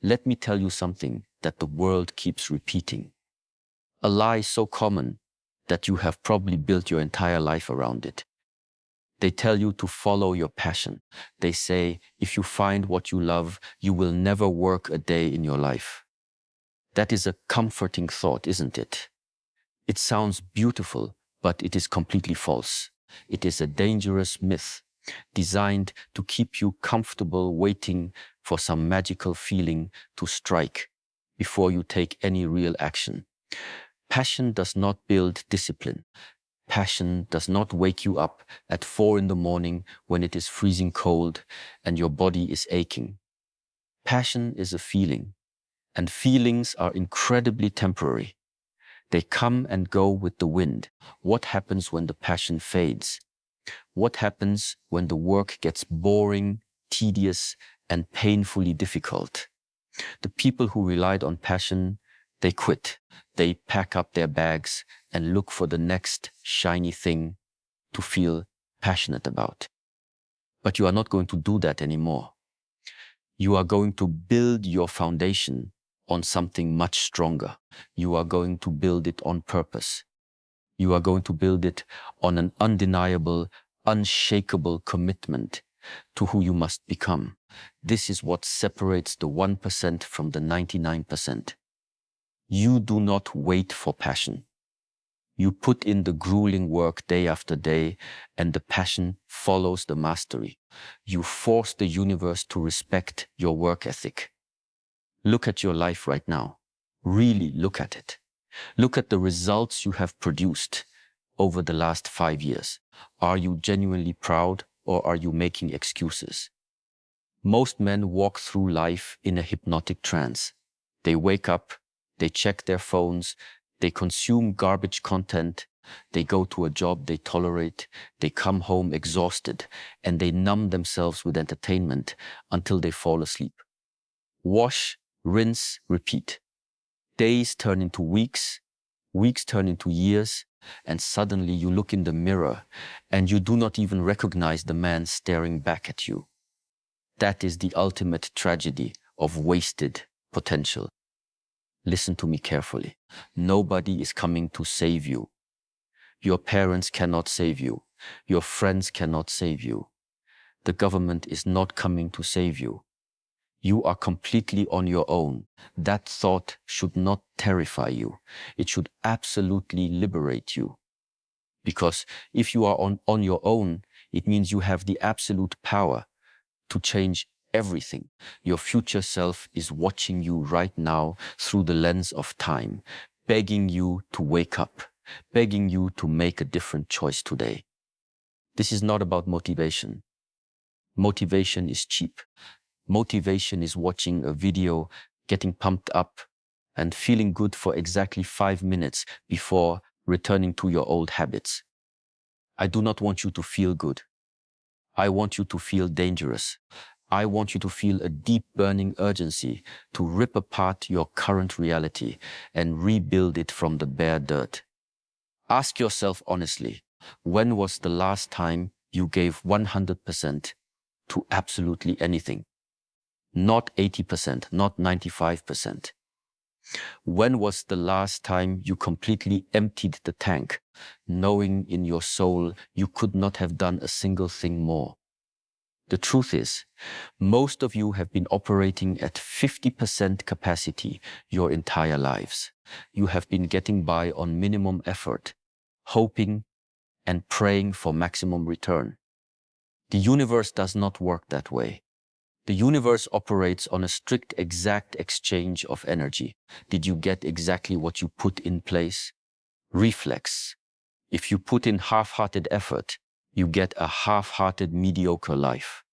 Let me tell you something that the world keeps repeating. A lie so common that you have probably built your entire life around it. They tell you to follow your passion. They say, if you find what you love, you will never work a day in your life. That is a comforting thought, isn't it? It sounds beautiful, but it is completely false. It is a dangerous myth designed to keep you comfortable waiting for some magical feeling to strike before you take any real action. Passion does not build discipline. Passion does not wake you up at 4 a.m. when it is freezing cold and your body is aching. Passion is a feeling, and feelings are incredibly temporary. They come and go with the wind. What happens when the passion fades? What happens when the work gets boring, tedious, and painfully difficult? The people who relied on passion, they quit. They pack up their bags and look for the next shiny thing to feel passionate about. But you are not going to do that anymore. You are going to build your foundation on something much stronger. You are going to build it on purpose. You are going to build it on an undeniable, unshakable commitment to who you must become. This is what separates the 1% from the 99%. You do not wait for passion. You put in the grueling work day after day, and the passion follows the mastery. You force the universe to respect your work ethic. Look at your life right now. Really look at it. Look at the results you have produced over the last 5 years. Are you genuinely proud, or are you making excuses? Most men walk through life in a hypnotic trance. They wake up, they check their phones, they consume garbage content, they go to a job they tolerate, they come home exhausted, and they numb themselves with entertainment until they fall asleep. Wash, rinse, repeat. Days turn into weeks, weeks turn into years, and suddenly you look in the mirror and you do not even recognize the man staring back at you. That is the ultimate tragedy of wasted potential. Listen to me carefully. Nobody is coming to save you. Your parents cannot save you. Your friends cannot save you. The government is not coming to save you. You are completely on your own. That thought should not terrify you. It should absolutely liberate you. Because if you are on your own, it means you have the absolute power to change everything. Your future self is watching you right now through the lens of time, begging you to wake up, begging you to make a different choice today. This is not about motivation. Motivation is cheap. Motivation is watching a video, getting pumped up, and feeling good for exactly 5 minutes before returning to your old habits. I do not want you to feel good. I want you to feel dangerous. I want you to feel a deep burning urgency to rip apart your current reality and rebuild it from the bare dirt. Ask yourself honestly, when was the last time you gave 100% to absolutely anything? Not 80%, not 95%. When was the last time you completely emptied the tank, knowing in your soul you could not have done a single thing more? The truth is, most of you have been operating at 50% capacity your entire lives. You have been getting by on minimum effort, hoping and praying for maximum return. The universe does not work that way. The universe operates on a strict, exact exchange of energy. Did you get exactly what you put in place? Reflex. If you put in half-hearted effort, you get a half-hearted mediocre life.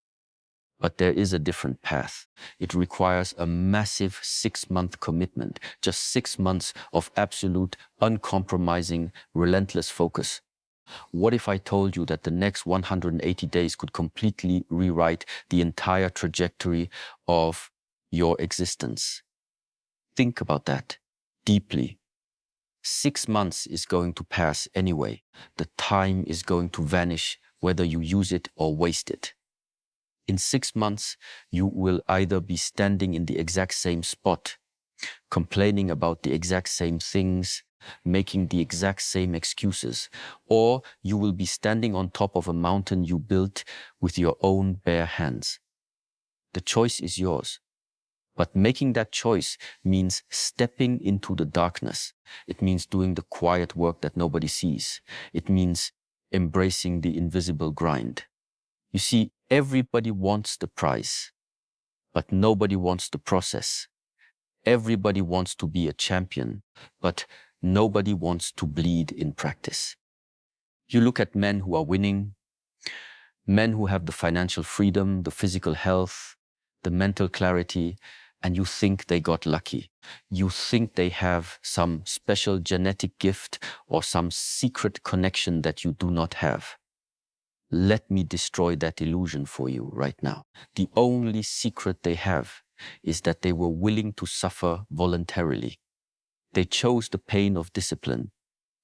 But there is a different path. It requires a massive 6-month commitment, just 6 months of absolute, uncompromising, relentless focus. What if I told you that the next 180 days could completely rewrite the entire trajectory of your existence? Think about that deeply. 6 months is going to pass anyway. The time is going to vanish whether you use it or waste it. In 6 months, you will either be standing in the exact same spot, complaining about the exact same things, making the exact same excuses, or you will be standing on top of a mountain you built with your own bare hands. The choice is yours. But making that choice means stepping into the darkness. It means doing the quiet work that nobody sees. It means embracing the invisible grind. You see, everybody wants the prize, but nobody wants the process. Everybody wants to be a champion, but nobody wants to bleed in practice. You look at men who are winning, men who have the financial freedom, the physical health, the mental clarity, and you think they got lucky. You think they have some special genetic gift or some secret connection that you do not have. Let me destroy that illusion for you right now. The only secret they have is that they were willing to suffer voluntarily. They chose the pain of discipline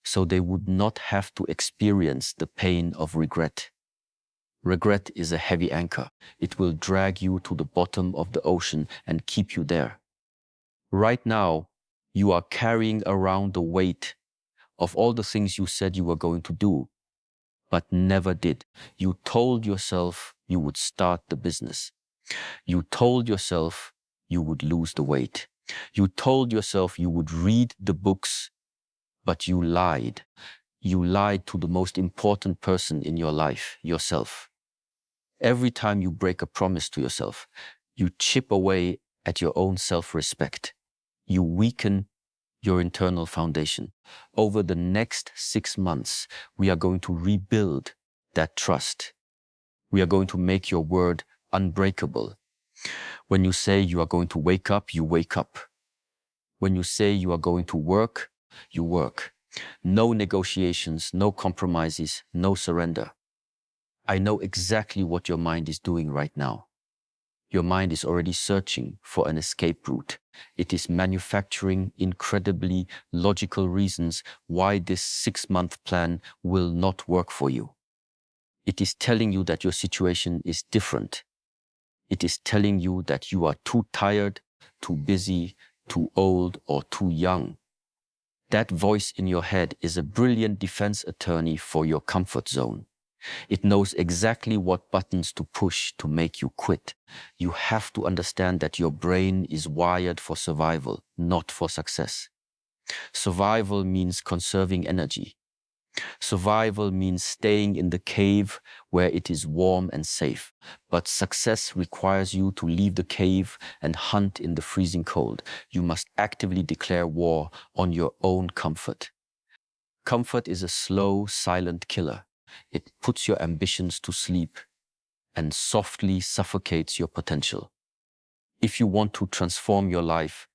so they would not have to experience the pain of regret. Regret is a heavy anchor. It will drag you to the bottom of the ocean and keep you there. Right now, you are carrying around the weight of all the things you said you were going to do, but never did. You told yourself you would start the business. You told yourself you would lose the weight. You told yourself you would read the books, but you lied. You lied to the most important person in your life, yourself. Every time you break a promise to yourself, you chip away at your own self-respect. You weaken your internal foundation. Over the next 6 months, we are going to rebuild that trust. We are going to make your word unbreakable. When you say you are going to wake up, you wake up. When you say you are going to work, you work. No negotiations, no compromises, no surrender. I know exactly what your mind is doing right now. Your mind is already searching for an escape route. It is manufacturing incredibly logical reasons why this 6-month plan will not work for you. It is telling you that your situation is different. It is telling you that you are too tired, too busy, too old, or too young. That voice in your head is a brilliant defense attorney for your comfort zone. It knows exactly what buttons to push to make you quit. You have to understand that your brain is wired for survival, not for success. Survival means conserving energy. Survival means staying in the cave where it is warm and safe. But success requires you to leave the cave and hunt in the freezing cold. You must actively declare war on your own comfort. Comfort is a slow, silent killer. It puts your ambitions to sleep and softly suffocates your potential. If you want to transform your life,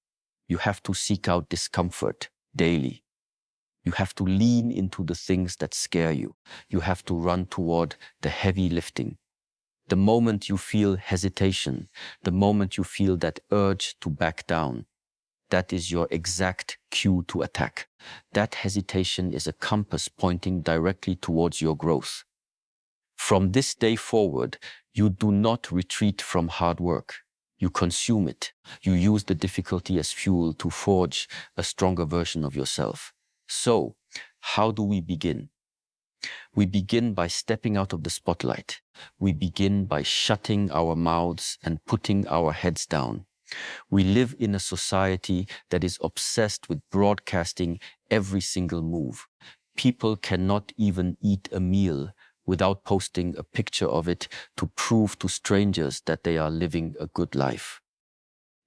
you have to seek out discomfort daily. You have to lean into the things that scare you. You have to run toward the heavy lifting. The moment you feel hesitation, the moment you feel that urge to back down, that is your exact cue to attack. That hesitation is a compass pointing directly towards your growth. From this day forward, you do not retreat from hard work. You consume it. You use the difficulty as fuel to forge a stronger version of yourself. So, how do we begin? We begin by stepping out of the spotlight. We begin by shutting our mouths and putting our heads down. We live in a society that is obsessed with broadcasting every single move. People cannot even eat a meal without posting a picture of it to prove to strangers that they are living a good life.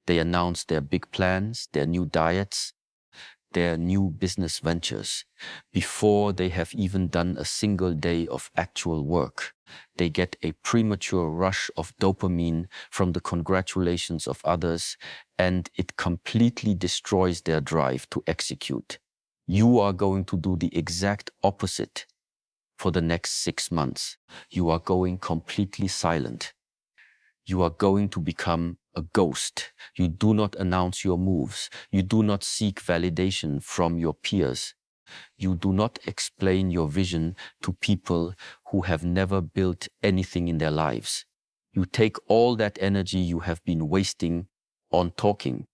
They announce their big plans, their new diets, their new business ventures. Before they have even done a single day of actual work, they get a premature rush of dopamine from the congratulations of others, and it completely destroys their drive to execute. You are going to do the exact opposite for the next 6 months. You are going completely silent. You are going to become a ghost. You do not announce your moves. You do not seek validation from your peers. You do not explain your vision to people who have never built anything in their lives. You take all that energy you have been wasting on talking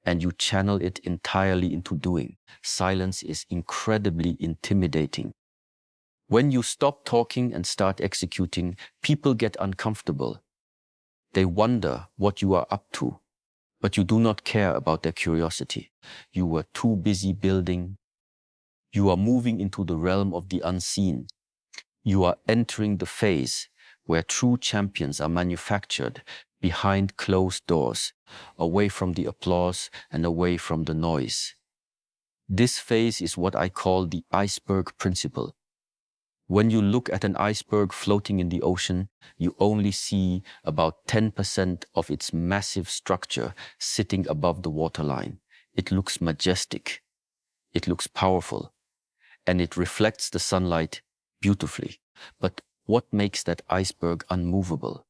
and you channel it entirely into doing. Silence is incredibly intimidating. When you stop talking and start executing, people get uncomfortable. They wonder what you are up to, but you do not care about their curiosity. You were too busy building. You are moving into the realm of the unseen. You are entering the phase where true champions are manufactured behind closed doors, away from the applause and away from the noise. This phase is what I call the iceberg principle. When you look at an iceberg floating in the ocean, you only see about 10% of its massive structure sitting above the waterline. It looks majestic, it looks powerful, and it reflects the sunlight beautifully. But what makes that iceberg unmovable?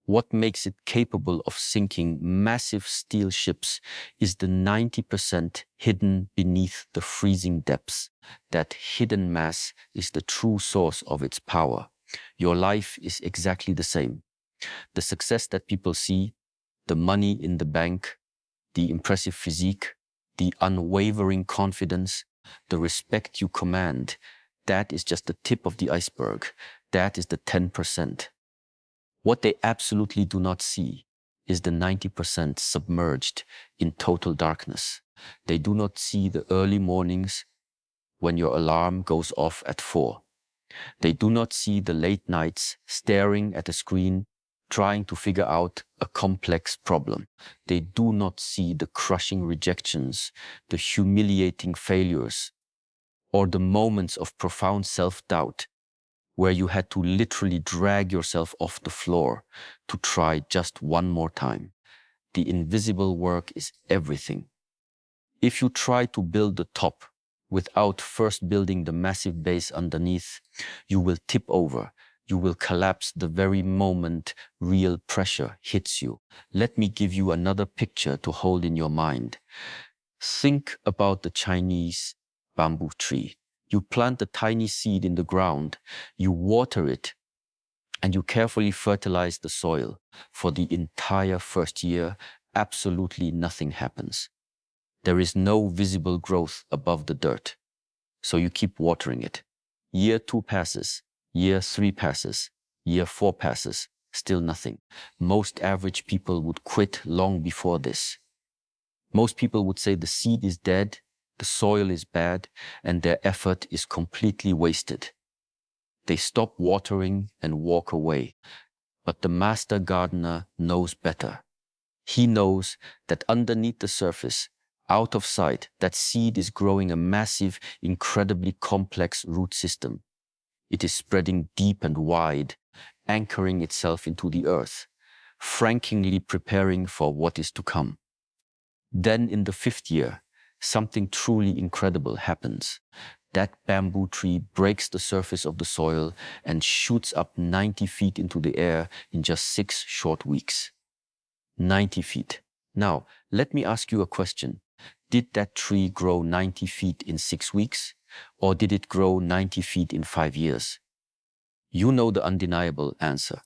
What makes it capable of sinking massive steel ships is the 90% hidden beneath the freezing depths. That hidden mass is the true source of its power. Your life is exactly the same. The success that people see, the money in the bank, the impressive physique, the unwavering confidence, the respect you command, that is just the tip of the iceberg. That is the 10%. What they absolutely do not see is the 90% submerged in total darkness. They do not see the early mornings when your alarm goes off at 4. They do not see the late nights staring at a screen, trying to figure out a complex problem. They do not see the crushing rejections, the humiliating failures, or the moments of profound self-doubt where you had to literally drag yourself off the floor to try just one more time. The invisible work is everything. If you try to build the top without first building the massive base underneath, you will tip over. You will collapse the very moment real pressure hits you. Let me give you another picture to hold in your mind. Think about the Chinese bamboo tree. You plant a tiny seed in the ground, you water it, and you carefully fertilize the soil. For the entire first year, absolutely nothing happens. There is no visible growth above the dirt. So you keep watering it. Year 2 passes, year 3 passes, year 4 passes, still nothing. Most average people would quit long before this. Most people would say the seed is dead, the soil is bad, and their effort is completely wasted. They stop watering and walk away. But the master gardener knows better. He knows that underneath the surface, out of sight, that seed is growing a massive, incredibly complex root system. It is spreading deep and wide, anchoring itself into the earth, frankly preparing for what is to come. Then in the 5th year, something truly incredible happens. That bamboo tree breaks the surface of the soil and shoots up 90 feet into the air in just 6 short weeks. 90 feet. Now, let me ask you a question. Did that tree grow 90 feet in 6 weeks? Or did it grow 90 feet in 5 years? You know the undeniable answer.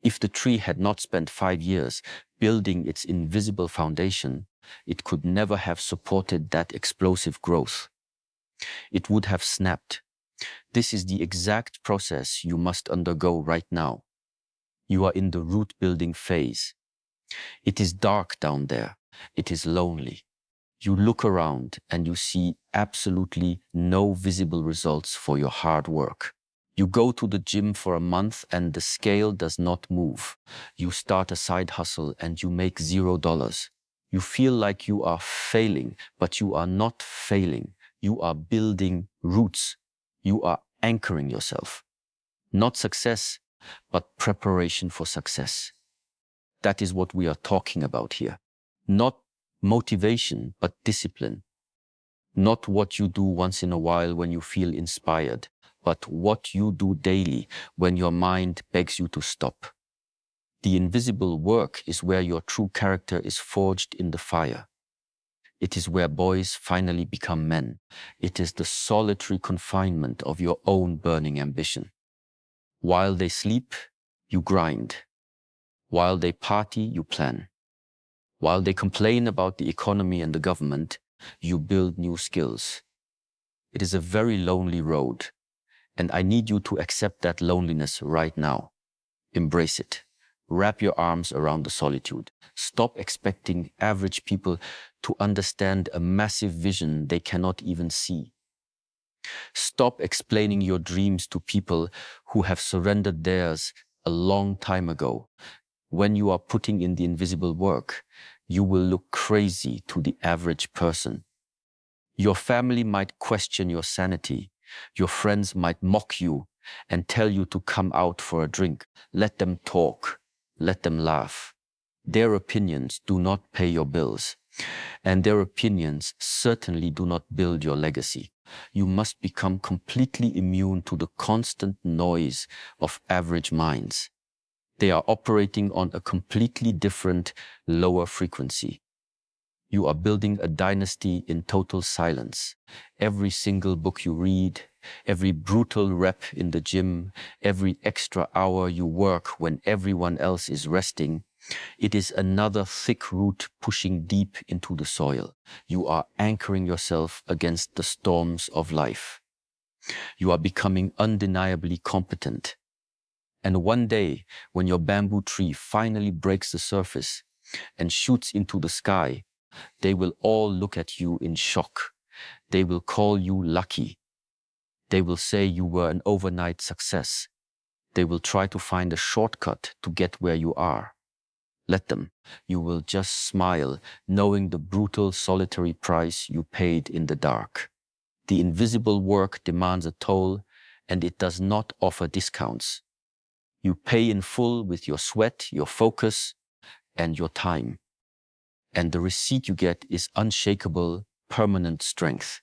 If the tree had not spent 5 years building its invisible foundation, it could never have supported that explosive growth. It would have snapped. This is the exact process you must undergo right now. You are in the root building phase. It is dark down there. It is lonely. You look around and you see absolutely no visible results for your hard work. You go to the gym for a month and the scale does not move. You start a side hustle and you make $0. You feel like you are failing, but you are not failing. You are building roots. You are anchoring yourself. Not success, but preparation for success. That is what we are talking about here. Not motivation, but discipline. Not what you do once in a while when you feel inspired, but what you do daily when your mind begs you to stop. The invisible work is where your true character is forged in the fire. It is where boys finally become men. It is the solitary confinement of your own burning ambition. While they sleep, you grind. While they party, you plan. While they complain about the economy and the government, you build new skills. It is a very lonely road, and I need you to accept that loneliness right now. Embrace it. Wrap your arms around the solitude. Stop expecting average people to understand a massive vision they cannot even see. Stop explaining your dreams to people who have surrendered theirs a long time ago. When you are putting in the invisible work, you will look crazy to the average person. Your family might question your sanity. Your friends might mock you and tell you to come out for a drink. Let them talk. Let them laugh. Their opinions do not pay your bills, and their opinions certainly do not build your legacy. You must become completely immune to the constant noise of average minds. They are operating on a completely different, lower frequency. You are building a dynasty in total silence. Every single book you read, every brutal rep in the gym, every extra hour you work when everyone else is resting, it is another thick root pushing deep into the soil. You are anchoring yourself against the storms of life. You are becoming undeniably competent. And one day, when your bamboo tree finally breaks the surface and shoots into the sky, they will all look at you in shock. They will call you lucky. They will say you were an overnight success. They will try to find a shortcut to get where you are. Let them. You will just smile, knowing the brutal, solitary price you paid in the dark. The invisible work demands a toll, and it does not offer discounts. You pay in full with your sweat, your focus, and your time. And the receipt you get is unshakable, permanent strength.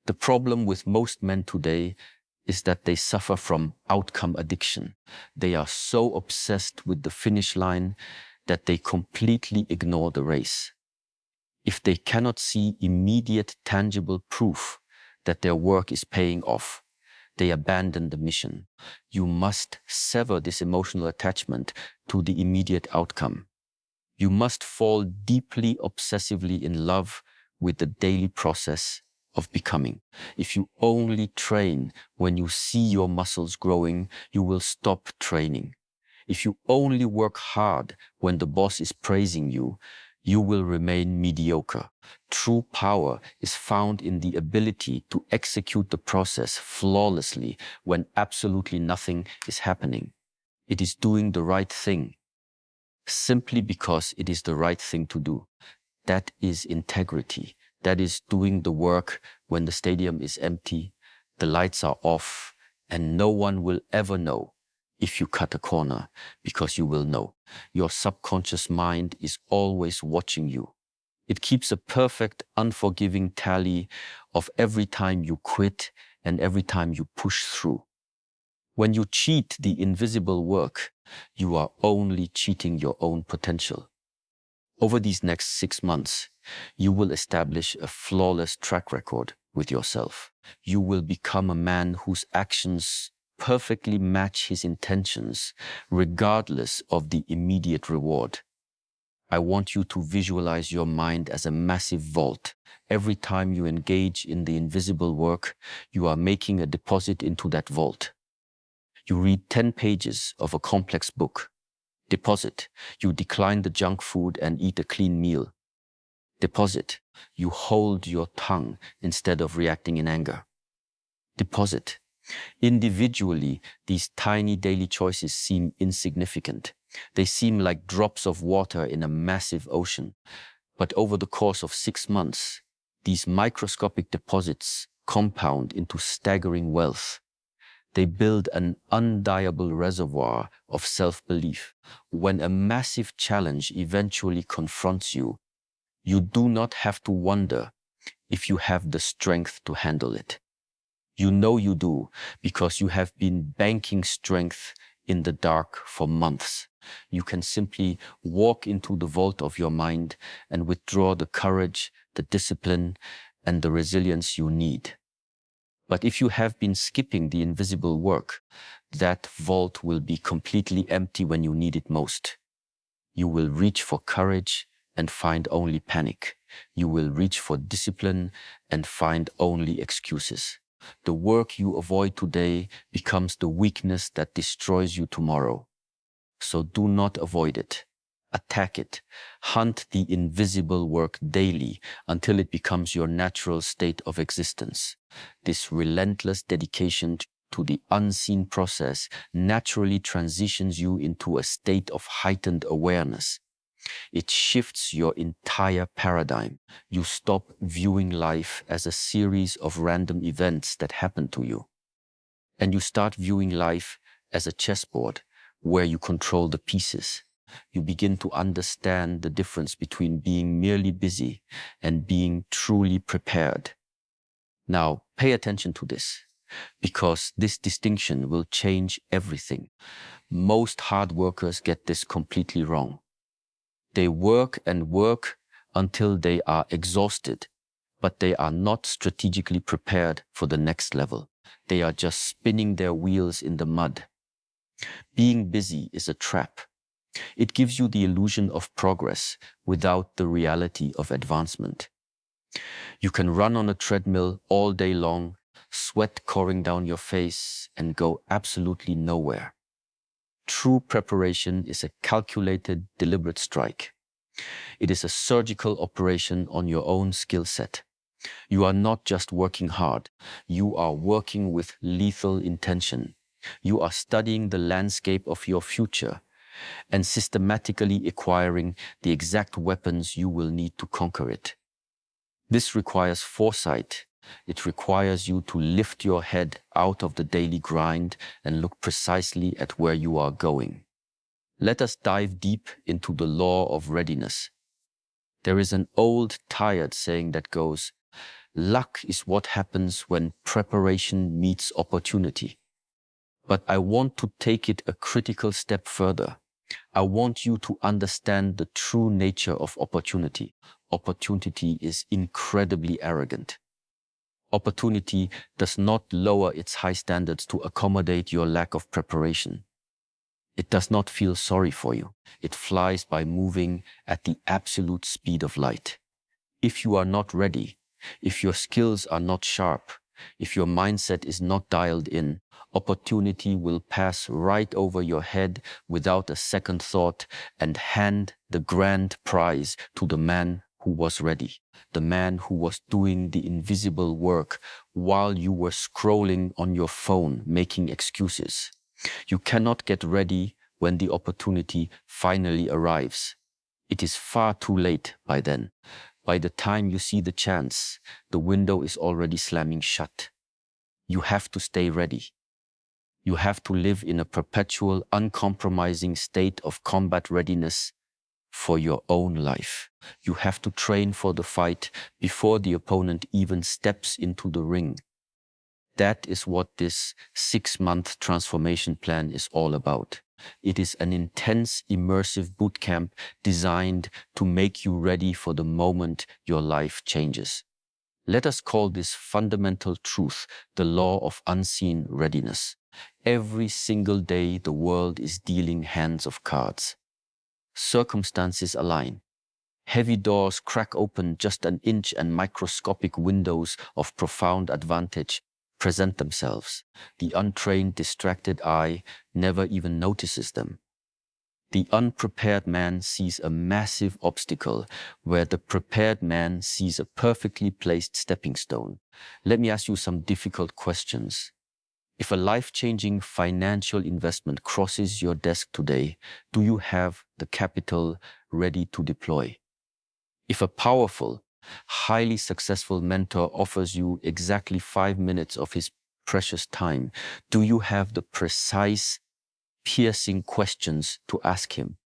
The problem with most men today is that they suffer from outcome addiction. They are so obsessed with the finish line that they completely ignore the race. If they cannot see immediate, tangible proof that their work is paying off, they abandon the mission. You must sever this emotional attachment to the immediate outcome. You must fall deeply, obsessively in love with the daily process of becoming. If you only train when you see your muscles growing, you will stop training. If you only work hard when the boss is praising you, you will remain mediocre. True power is found in the ability to execute the process flawlessly when absolutely nothing is happening. It is doing the right thing simply because it is the right thing to do. That is integrity. That is doing the work when the stadium is empty, the lights are off, and no one will ever know if you cut a corner, because you will know. Your subconscious mind is always watching you. It keeps a perfect, unforgiving tally of every time you quit and every time you push through. When you cheat the invisible work, you are only cheating your own potential. Over these next 6 months, you will establish a flawless track record with yourself. You will become a man whose actions perfectly match his intentions, regardless of the immediate reward. I want you to visualize your mind as a massive vault. Every time you engage in the invisible work, you are making a deposit into that vault. You read 10 pages of a complex book. Deposit. You decline the junk food and eat a clean meal. Deposit. You hold your tongue instead of reacting in anger. Deposit. Individually, these tiny daily choices seem insignificant. They seem like drops of water in a massive ocean. But over the course of 6 months, these microscopic deposits compound into staggering wealth. They build an undeniable reservoir of self-belief. When a massive challenge eventually confronts you, you do not have to wonder if you have the strength to handle it. You know you do, because you have been banking strength in the dark for months. You can simply walk into the vault of your mind and withdraw the courage, the discipline, and the resilience you need. But if you have been skipping the invisible work, that vault will be completely empty when you need it most. You will reach for courage and find only panic. You will reach for discipline and find only excuses. The work you avoid today becomes the weakness that destroys you tomorrow. So do not avoid it. Attack it. Hunt the invisible work daily until it becomes your natural state of existence. This relentless dedication to the unseen process naturally transitions you into a state of heightened awareness. It shifts your entire paradigm. You stop viewing life as a series of random events that happen to you. And you start viewing life as a chessboard where you control the pieces. You begin to understand the difference between being merely busy and being truly prepared. Now, pay attention to this, because this distinction will change everything. Most hard workers get this completely wrong. They work and work until they are exhausted, but they are not strategically prepared for the next level. They are just spinning their wheels in the mud. Being busy is a trap. It gives you the illusion of progress without the reality of advancement. You can run on a treadmill all day long, sweat pouring down your face, and go absolutely nowhere. True preparation is a calculated, deliberate strike. It is a surgical operation on your own skill set. You are not just working hard. You are working with lethal intention. You are studying the landscape of your future and systematically acquiring the exact weapons you will need to conquer it. This requires foresight. It requires you to lift your head out of the daily grind and look precisely at where you are going. Let us dive deep into the law of readiness. There is an old, tired saying that goes, "Luck is what happens when preparation meets opportunity." But I want to take it a critical step further. I want you to understand the true nature of opportunity. Opportunity is incredibly arrogant. Opportunity does not lower its high standards to accommodate your lack of preparation. It does not feel sorry for you. It flies by moving at the absolute speed of light. If you are not ready, if your skills are not sharp, if your mindset is not dialed in, opportunity will pass right over your head without a second thought and hand the grand prize to the man who was ready, the man who was doing the invisible work while you were scrolling on your phone, making excuses. You cannot get ready when the opportunity finally arrives. It is far too late by then. By the time you see the chance, the window is already slamming shut. You have to stay ready. You have to live in a perpetual, uncompromising state of combat readiness for your own life. You have to train for the fight before the opponent even steps into the ring. That is what this 6-month transformation plan is all about. It is an intense, immersive boot camp designed to make you ready for the moment your life changes. Let us call this fundamental truth the law of unseen readiness. Every single day, the world is dealing hands of cards. Circumstances align. Heavy doors crack open just an inch and microscopic windows of profound advantage present themselves. The untrained, distracted eye never even notices them. The unprepared man sees a massive obstacle where the prepared man sees a perfectly placed stepping stone. Let me ask you some difficult questions. If a life-changing financial investment crosses your desk today, do you have the capital ready to deploy? If a powerful, highly successful mentor offers you exactly 5 minutes of his precious time, do you have the precise, piercing questions to ask him?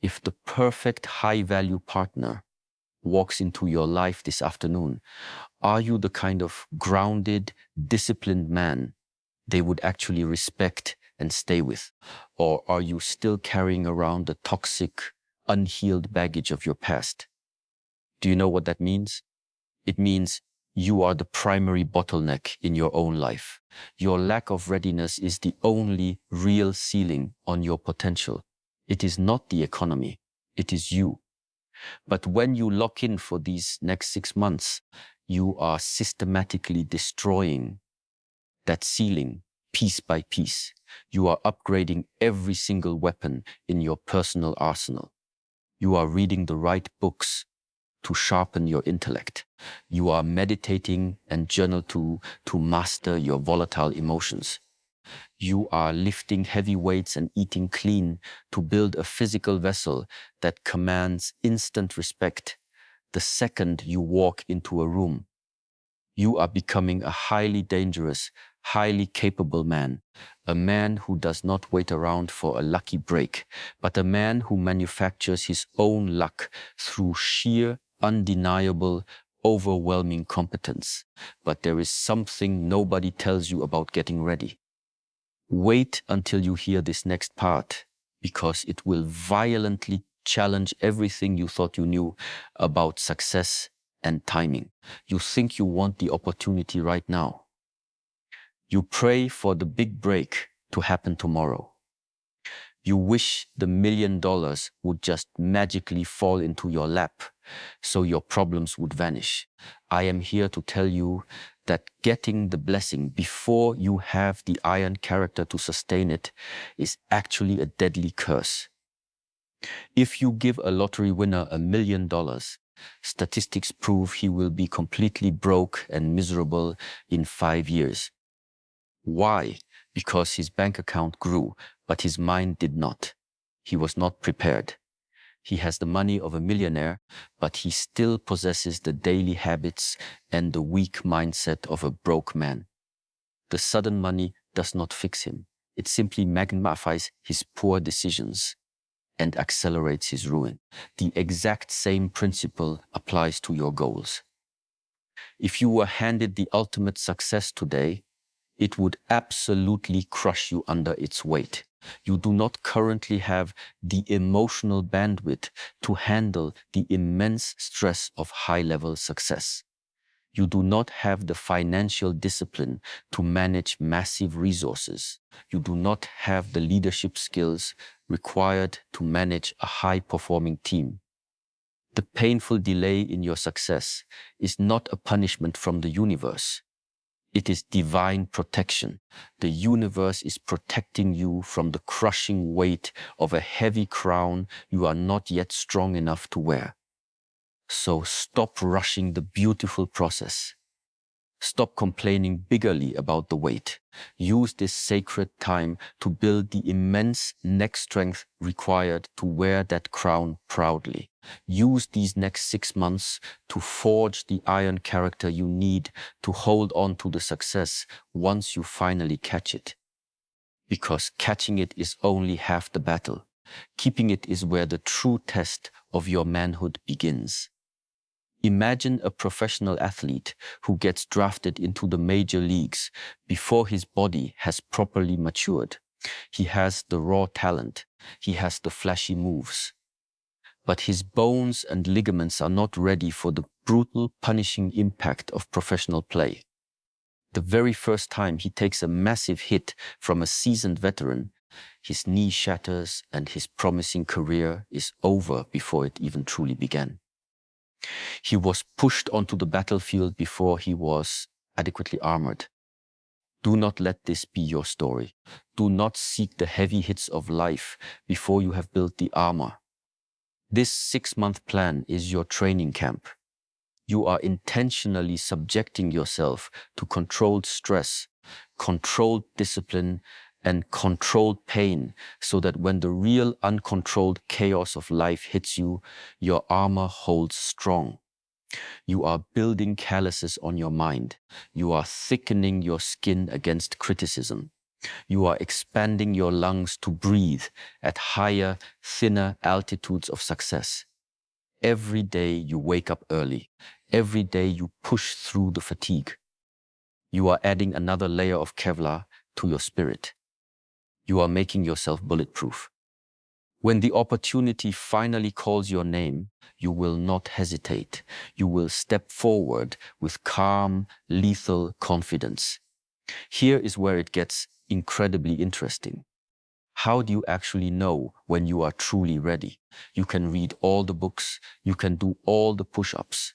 If the perfect high-value partner walks into your life this afternoon, are you the kind of grounded, disciplined man they would actually respect and stay with? Or are you still carrying around the toxic, unhealed baggage of your past? Do you know what that means? It means You are the primary bottleneck in your own life. Your lack of readiness is the only real ceiling on your potential. It is not the economy. It is you. But when you lock in for these next 6 months, you are systematically destroying that ceiling piece by piece. You are upgrading every single weapon in your personal arsenal. You are reading the right books to sharpen your intellect. You are meditating and journal to master your volatile emotions. You are lifting heavy weights and eating clean to build a physical vessel that commands instant respect the second you walk into a room. You are becoming a highly dangerous, highly capable man, a man who does not wait around for a lucky break, but a man who manufactures his own luck through sheer, undeniable, overwhelming competence. But there is something nobody tells you about getting ready. Wait until you hear this next part, because it will violently challenge everything you thought you knew about success and timing. You think you want the opportunity right now. You pray for the big break to happen tomorrow. You wish the $1 million would just magically fall into your lap so your problems would vanish. I am here to tell you that getting the blessing before you have the iron character to sustain it is actually a deadly curse. If you give a lottery winner $1 million, statistics prove he will be completely broke and miserable in 5 years. Why? Because his bank account grew, but his mind did not. He was not prepared. He has the money of a millionaire, but he still possesses the daily habits and the weak mindset of a broke man. The sudden money does not fix him. It simply magnifies his poor decisions and accelerates his ruin. The exact same principle applies to your goals. If you were handed the ultimate success today, it would absolutely crush you under its weight. You do not currently have the emotional bandwidth to handle the immense stress of high-level success. You do not have the financial discipline to manage massive resources. You do not have the leadership skills required to manage a high-performing team. The painful delay in your success is not a punishment from the universe. It is divine protection. The universe is protecting you from the crushing weight of a heavy crown you are not yet strong enough to wear. So stop rushing the beautiful process. Stop complaining bitterly about the weight. Use this sacred time to build the immense neck strength required to wear that crown proudly. Use these next 6 months to forge the iron character you need to hold on to the success once you finally catch it. Because catching it is only half the battle. Keeping it is where the true test of your manhood begins. Imagine a professional athlete who gets drafted into the major leagues before his body has properly matured. He has the raw talent. He has the flashy moves. But his bones and ligaments are not ready for the brutal, punishing impact of professional play. The very first time he takes a massive hit from a seasoned veteran, his knee shatters and his promising career is over before it even truly began. He was pushed onto the battlefield before he was adequately armored. Do not let this be your story. Do not seek the heavy hits of life before you have built the armor. This 6-month plan is your training camp. You are intentionally subjecting yourself to controlled stress, controlled discipline, and controlled pain so that when the real uncontrolled chaos of life hits you, your armor holds strong. You are building calluses on your mind. You are thickening your skin against criticism. You are expanding your lungs to breathe at higher, thinner altitudes of success. Every day you wake up early. Every day you push through the fatigue. You are adding another layer of Kevlar to your spirit. You are making yourself bulletproof. When the opportunity finally calls your name, you will not hesitate. You will step forward with calm, lethal confidence. Here is where it gets incredibly interesting. How do you actually know when you are truly ready? You can read all the books, you can do all the push-ups.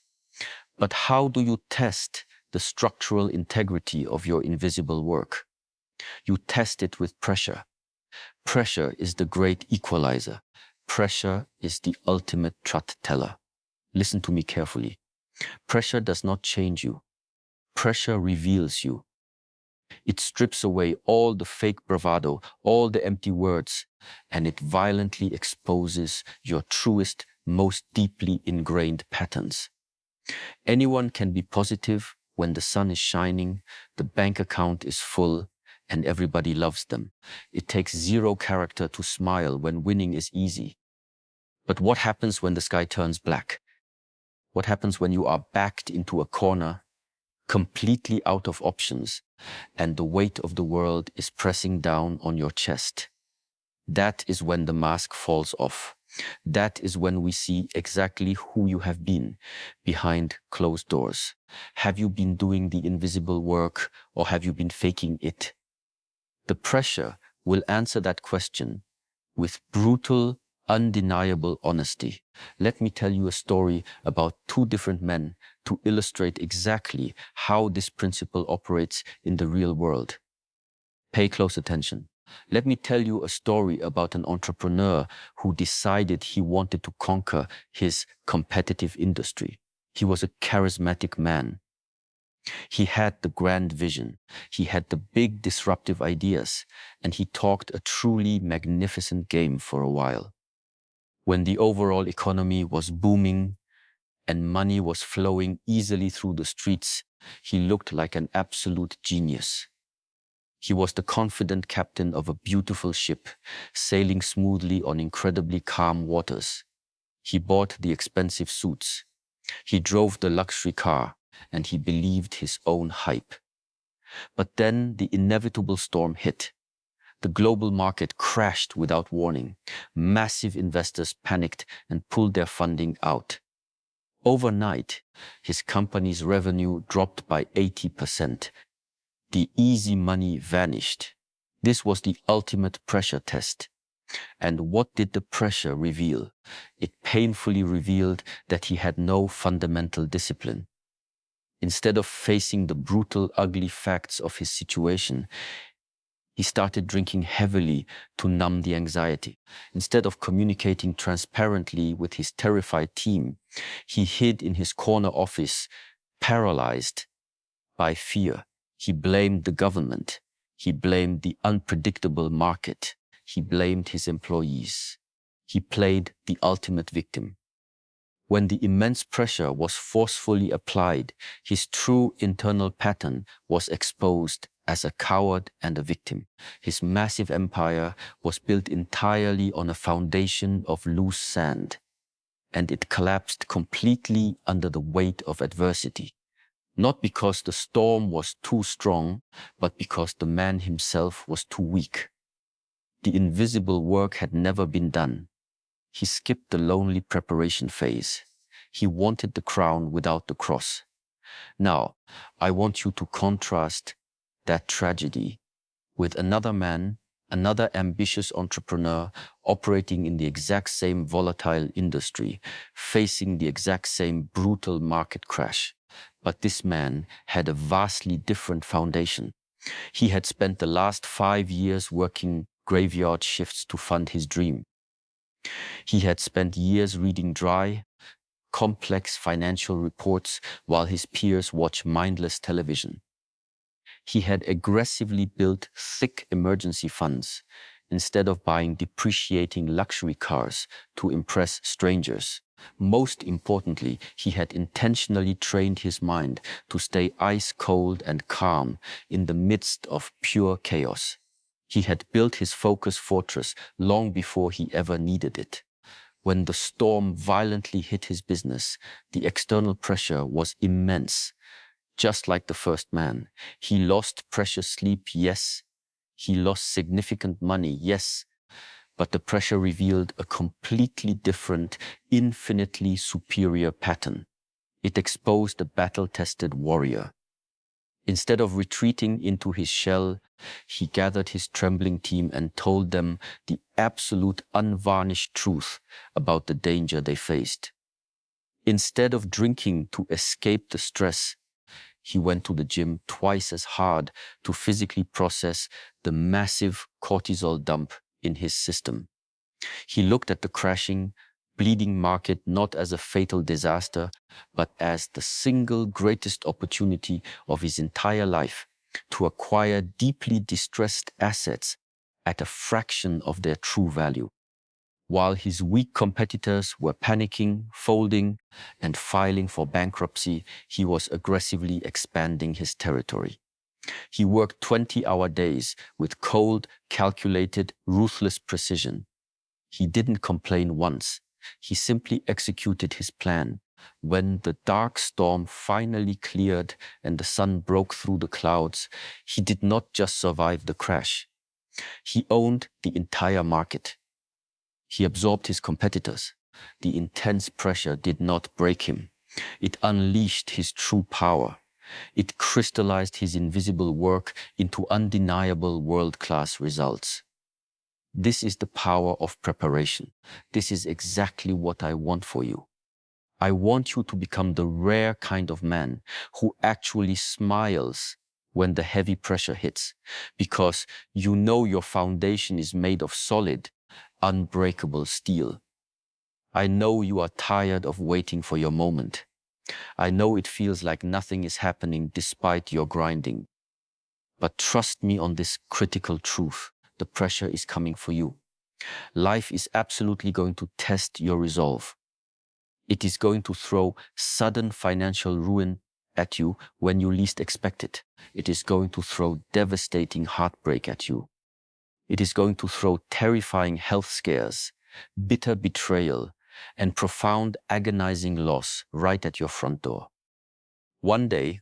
But how do you test the structural integrity of your invisible work? You test it with pressure. Pressure is the great equalizer. Pressure is the ultimate truth teller. Listen to me carefully. Pressure does not change you. Pressure reveals you. It strips away all the fake bravado, all the empty words, and it violently exposes your truest, most deeply ingrained patterns. Anyone can be positive when the sun is shining, the bank account is full, and everybody loves them. It takes zero character to smile when winning is easy. But what happens when the sky turns black? What happens when you are backed into a corner, completely out of options, and the weight of the world is pressing down on your chest? That is when the mask falls off. That is when we see exactly who you have been behind closed doors. Have you been doing the invisible work, or have you been faking it? The pressure will answer that question with brutal, undeniable honesty. Let me tell you a story about two different men to illustrate exactly how this principle operates in the real world. Pay close attention. Let me tell you a story about an entrepreneur who decided he wanted to conquer his competitive industry. He was a charismatic man. He had the grand vision. He had the big disruptive ideas, and he talked a truly magnificent game for a while. When the overall economy was booming and money was flowing easily through the streets, he looked like an absolute genius. He was the confident captain of a beautiful ship, sailing smoothly on incredibly calm waters. He bought the expensive suits. He drove the luxury car, and he believed his own hype. But then the inevitable storm hit. The global market crashed without warning. Massive investors panicked and pulled their funding out. Overnight, his company's revenue dropped by 80%. The easy money vanished. This was the ultimate pressure test. And what did the pressure reveal? It painfully revealed that he had no fundamental discipline. Instead of facing the brutal, ugly facts of his situation, he started drinking heavily to numb the anxiety. Instead of communicating transparently with his terrified team, he hid in his corner office, paralyzed by fear. He blamed the government. He blamed the unpredictable market. He blamed his employees. He played the ultimate victim. When the immense pressure was forcefully applied, his true internal pattern was exposed as a coward and a victim. His massive empire was built entirely on a foundation of loose sand, and it collapsed completely under the weight of adversity. Not because the storm was too strong, but because the man himself was too weak. The invisible work had never been done. He skipped the lonely preparation phase. He wanted the crown without the cross. Now, I want you to contrast that tragedy with another man, another ambitious entrepreneur operating in the exact same volatile industry, facing the exact same brutal market crash. But this man had a vastly different foundation. He had spent the last 5 years working graveyard shifts to fund his dream. He had spent years reading dry, complex financial reports while his peers watched mindless television. He had aggressively built thick emergency funds instead of buying depreciating luxury cars to impress strangers. Most importantly, he had intentionally trained his mind to stay ice cold and calm in the midst of pure chaos. He had built his focus fortress long before he ever needed it. When the storm violently hit his business, the external pressure was immense. Just like the first man, he lost precious sleep, yes. He lost significant money, yes. But the pressure revealed a completely different, infinitely superior pattern. It exposed a battle-tested warrior. Instead of retreating into his shell, he gathered his trembling team and told them the absolute unvarnished truth about the danger they faced. Instead of drinking to escape the stress, he went to the gym twice as hard to physically process the massive cortisol dump in his system. He looked at the crashing, bleeding market not as a fatal disaster, but as the single greatest opportunity of his entire life to acquire deeply distressed assets at a fraction of their true value. While his weak competitors were panicking, folding, and filing for bankruptcy, he was aggressively expanding his territory. He worked 20-hour days with cold, calculated, ruthless precision. He didn't complain once. He simply executed his plan. When the dark storm finally cleared and the sun broke through the clouds, he did not just survive the crash. He owned the entire market. He absorbed his competitors. The intense pressure did not break him. It unleashed his true power. It crystallized his invisible work into undeniable world-class results. This is the power of preparation. This is exactly what I want for you. I want you to become the rare kind of man who actually smiles when the heavy pressure hits, because you know your foundation is made of solid, unbreakable steel. I know you are tired of waiting for your moment. I know it feels like nothing is happening despite your grinding. But trust me on this critical truth. The pressure is coming for you. Life is absolutely going to test your resolve. It is going to throw sudden financial ruin at you when you least expect it. It is going to throw devastating heartbreak at you. It is going to throw terrifying health scares, bitter betrayal, and profound agonizing loss right at your front door. One day,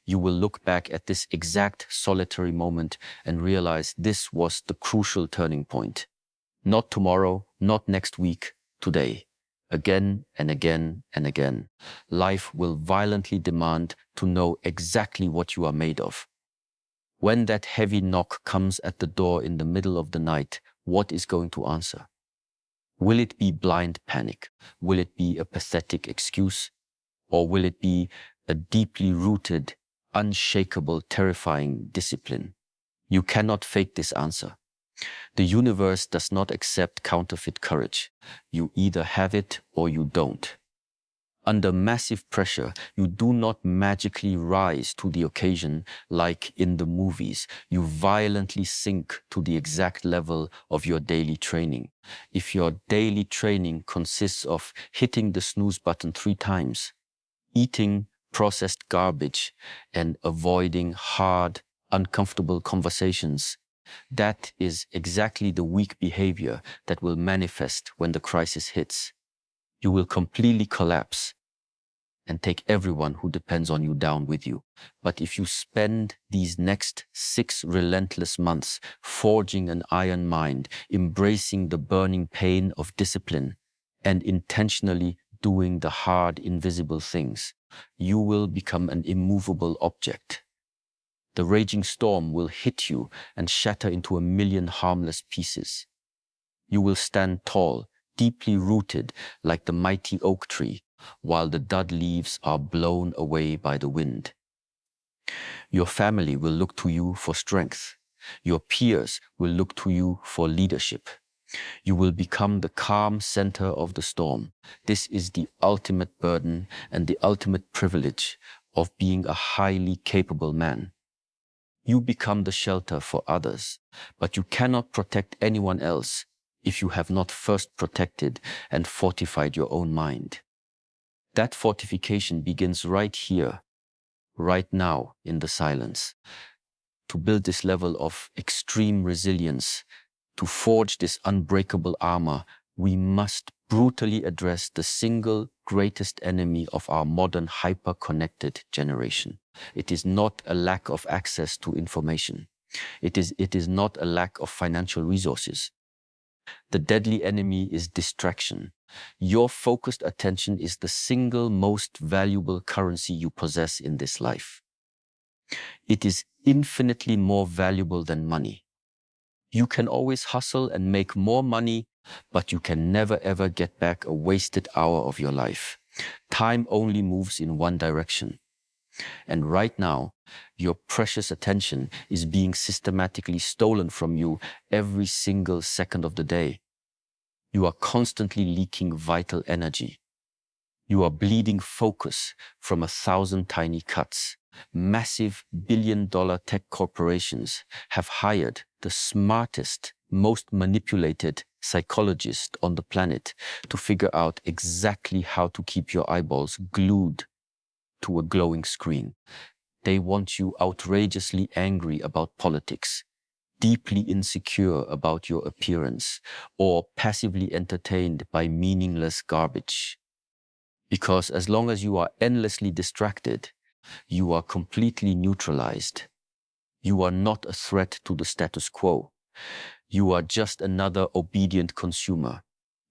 you will look back at this exact solitary moment and realize this was the crucial turning point. Not tomorrow, not next week, today. Again and again and again. Life will violently demand to know exactly what you are made of. When that heavy knock comes at the door in the middle of the night, what is going to answer? Will it be blind panic? Will it be a pathetic excuse? Or will it be a deeply rooted, unshakable, terrifying discipline? You cannot fake this answer. The universe does not accept counterfeit courage. You either have it or you don't. Under massive pressure, you do not magically rise to the occasion like in the movies. You violently sink to the exact level of your daily training. If your daily training consists of hitting the snooze button 3 times, eating processed garbage, and avoiding hard, uncomfortable conversations, that is exactly the weak behavior that will manifest when the crisis hits. You will completely collapse and take everyone who depends on you down with you. But if you spend these next 6 relentless months forging an iron mind, embracing the burning pain of discipline, and intentionally doing the hard, invisible things, you will become an immovable object. The raging storm will hit you and shatter into a million harmless pieces. You will stand tall, deeply rooted like the mighty oak tree, while the dead leaves are blown away by the wind. Your family will look to you for strength. Your peers will look to you for leadership. You will become the calm center of the storm. This is the ultimate burden and the ultimate privilege of being a highly capable man. You become the shelter for others, but you cannot protect anyone else if you have not first protected and fortified your own mind. That fortification begins right here, right now in the silence. To build this level of extreme resilience, to forge this unbreakable armor, we must brutally address the single greatest enemy of our modern hyper-connected generation. It is not a lack of access to information. It is not a lack of financial resources. The deadly enemy is distraction. Your focused attention is the single most valuable currency you possess in this life. It is infinitely more valuable than money. You can always hustle and make more money, but you can never ever get back a wasted hour of your life. Time only moves in one direction. And right now, your precious attention is being systematically stolen from you every single second of the day. You are constantly leaking vital energy. You are bleeding focus from 1,000 tiny cuts. Massive billion-dollar tech corporations have hired the smartest, most manipulated psychologists on the planet to figure out exactly how to keep your eyeballs glued to a glowing screen. They want you outrageously angry about politics, deeply insecure about your appearance, or passively entertained by meaningless garbage. Because as long as you are endlessly distracted, you are completely neutralized. You are not a threat to the status quo. You are just another obedient consumer.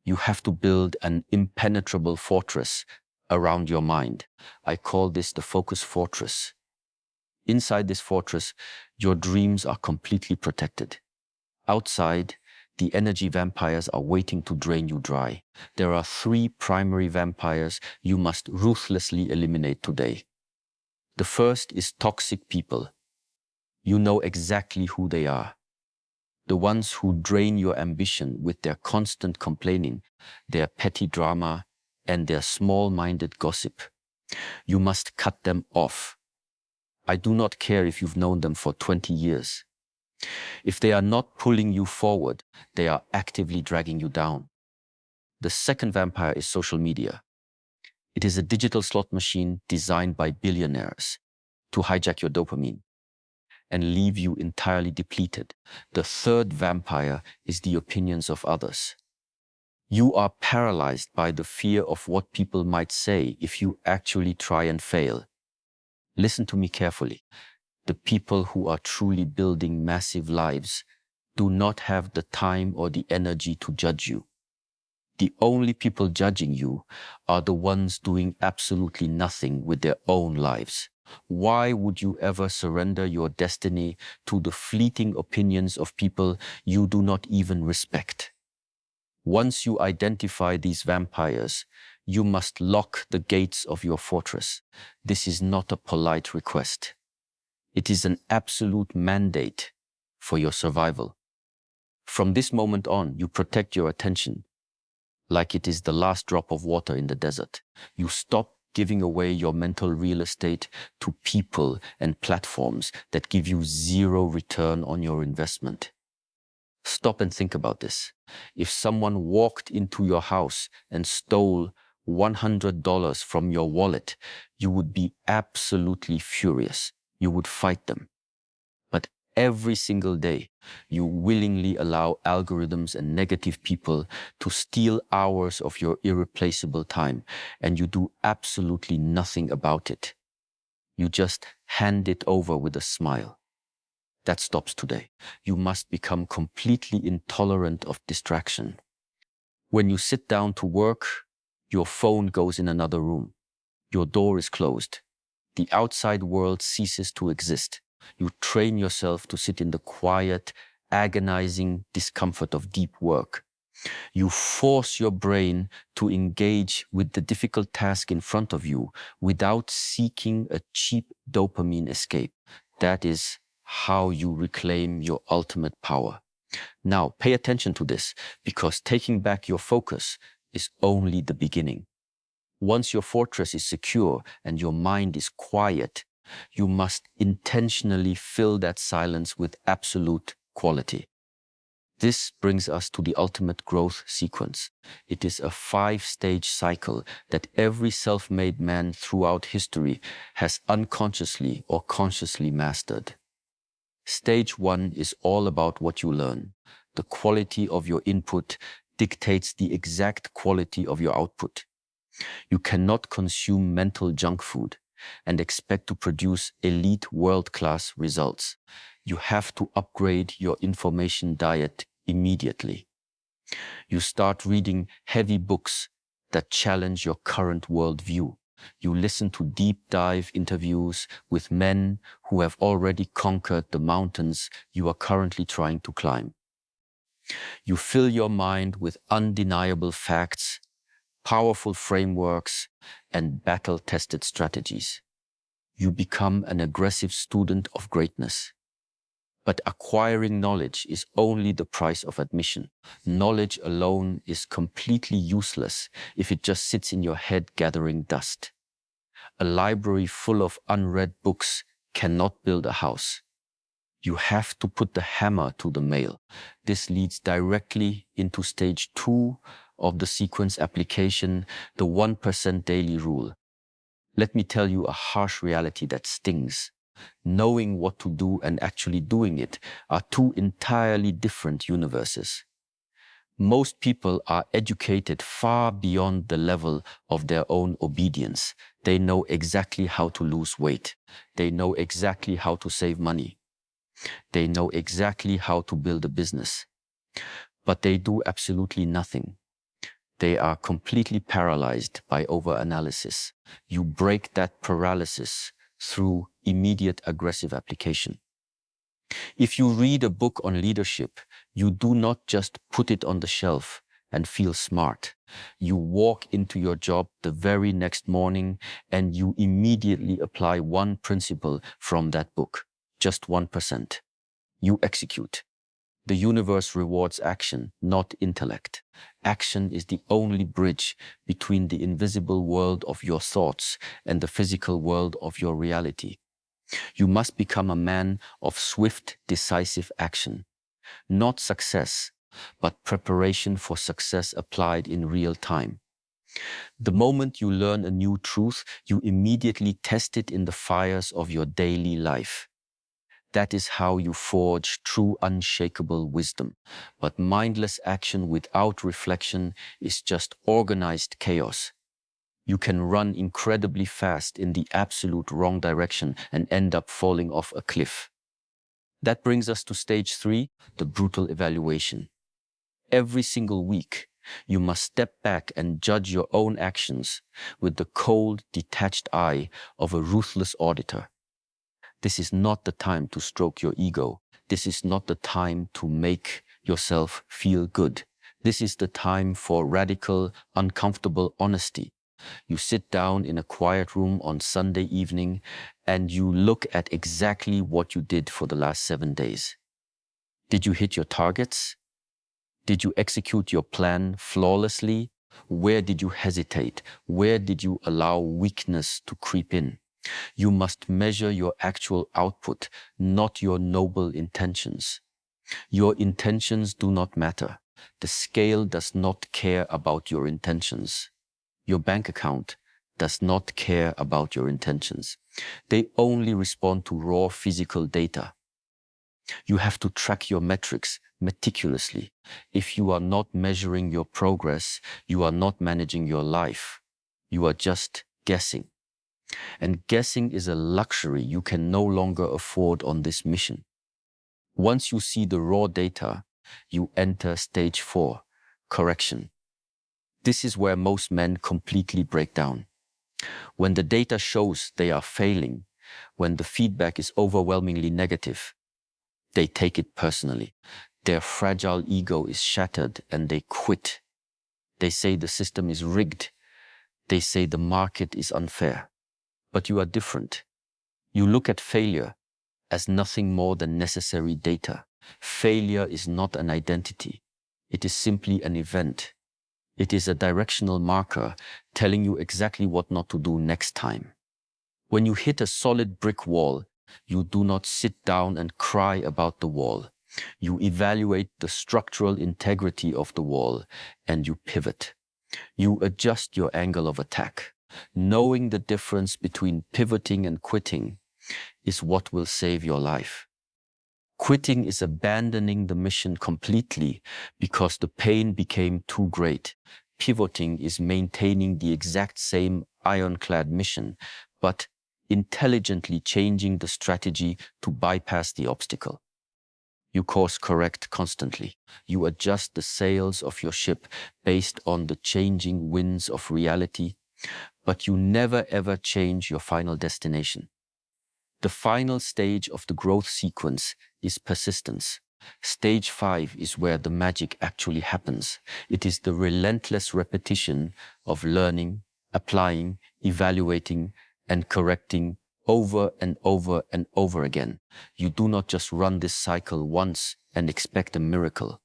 You have to build an impenetrable fortress around your mind. I call this the focus fortress. Inside this fortress, your dreams are completely protected. Outside, the energy vampires are waiting to drain you dry. There are 3 primary vampires you must ruthlessly eliminate today. The first is toxic people. You know exactly who they are. The ones who drain your ambition with their constant complaining, their petty drama, and their small-minded gossip. You must cut them off. I do not care if you've known them for 20 years. If they are not pulling you forward, they are actively dragging you down. The second vampire is social media. It is a digital slot machine designed by billionaires to hijack your dopamine and leave you entirely depleted. The third vampire is the opinions of others. You are paralyzed by the fear of what people might say if you actually try and fail. Listen to me carefully. The people who are truly building massive lives do not have the time or the energy to judge you. The only people judging you are the ones doing absolutely nothing with their own lives. Why would you ever surrender your destiny to the fleeting opinions of people you do not even respect? Once you identify these vampires, you must lock the gates of your fortress. This is not a polite request. It is an absolute mandate for your survival. From this moment on, you protect your attention like it is the last drop of water in the desert. You stop giving away your mental real estate to people and platforms that give you zero return on your investment. Stop and think about this. If someone walked into your house and stole $100 from your wallet, you would be absolutely furious. You would fight them. But every single day, you willingly allow algorithms and negative people to steal hours of your irreplaceable time, and you do absolutely nothing about it. You just hand it over with a smile. That stops today. You must become completely intolerant of distraction. When you sit down to work, your phone goes in another room. Your door is closed. The outside world ceases to exist. You train yourself to sit in the quiet, agonizing discomfort of deep work. You force your brain to engage with the difficult task in front of you without seeking a cheap dopamine escape. That is how you reclaim your ultimate power. Now, pay attention to this, because taking back your focus is only the beginning. Once your fortress is secure and your mind is quiet, you must intentionally fill that silence with absolute quality. This brings us to the ultimate growth sequence. It is a 5-stage cycle that every self-made man throughout history has unconsciously or consciously mastered. Stage 1 is all about what you learn. The quality of your input dictates the exact quality of your output. You cannot consume mental junk food. and expect to produce elite world-class results. You have to upgrade your information diet immediately. You start reading heavy books that challenge your current worldview. You listen to deep dive interviews with men who have already conquered the mountains you are currently trying to climb. You fill your mind with undeniable facts, powerful frameworks, and battle-tested strategies. You become an aggressive student of greatness. But acquiring knowledge is only the price of admission. Knowledge alone is completely useless if it just sits in your head gathering dust. A library full of unread books cannot build a house. You have to put the hammer to the nail. This leads directly into stage 2 of the sequence application, the 1% daily rule. Let me tell you a harsh reality that stings. Knowing what to do and actually doing it are two entirely different universes. Most people are educated far beyond the level of their own obedience. They know exactly how to lose weight. They know exactly how to save money. They know exactly how to build a business. But they do absolutely nothing. They are completely paralyzed by overanalysis. You break that paralysis through immediate aggressive application. If you read a book on leadership, you do not just put it on the shelf and feel smart. You walk into your job the very next morning and you immediately apply one principle from that book, just 1%. You execute. The universe rewards action, not intellect. Action is the only bridge between the invisible world of your thoughts and the physical world of your reality. You must become a man of swift, decisive action. Not success, but preparation for success applied in real time. The moment you learn a new truth, you immediately test it in the fires of your daily life. That is how you forge true unshakable wisdom. But mindless action without reflection is just organized chaos. You can run incredibly fast in the absolute wrong direction and end up falling off a cliff. That brings us to stage 3, the brutal evaluation. Every single week, you must step back and judge your own actions with the cold, detached eye of a ruthless auditor. This is not the time to stroke your ego. This is not the time to make yourself feel good. This is the time for radical, uncomfortable honesty. You sit down in a quiet room on Sunday evening and you look at exactly what you did for the last 7 days. Did you hit your targets? Did you execute your plan flawlessly? Where did you hesitate? Where did you allow weakness to creep in? You must measure your actual output, not your noble intentions. Your intentions do not matter. The scale does not care about your intentions. Your bank account does not care about your intentions. They only respond to raw physical data. You have to track your metrics meticulously. If you are not measuring your progress, you are not managing your life. You are just guessing. And guessing is a luxury you can no longer afford on this mission. Once you see the raw data, you enter stage 4, correction. This is where most men completely break down. When the data shows they are failing, when the feedback is overwhelmingly negative, they take it personally. Their fragile ego is shattered and they quit. They say the system is rigged. They say the market is unfair. But you are different. You look at failure as nothing more than necessary data. Failure is not an identity. It is simply an event. It is a directional marker telling you exactly what not to do next time. When you hit a solid brick wall, you do not sit down and cry about the wall. You evaluate the structural integrity of the wall and you pivot. You adjust your angle of attack. Knowing the difference between pivoting and quitting is what will save your life. Quitting is abandoning the mission completely because the pain became too great. Pivoting is maintaining the exact same ironclad mission, but intelligently changing the strategy to bypass the obstacle. You course correct constantly. You adjust the sails of your ship based on the changing winds of reality, but you never ever change your final destination. The final stage of the growth sequence is persistence. Stage 5 is where the magic actually happens. It is the relentless repetition of learning, applying, evaluating, and correcting over and over and over again. You do not just run this cycle once and expect a miracle.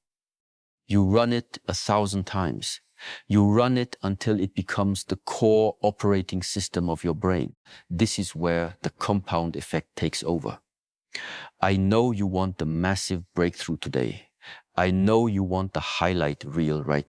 You run it 1,000 times. You run it until it becomes the core operating system of your brain. This is where the compound effect takes over. I know you want the massive breakthrough today. I know you want the highlight reel right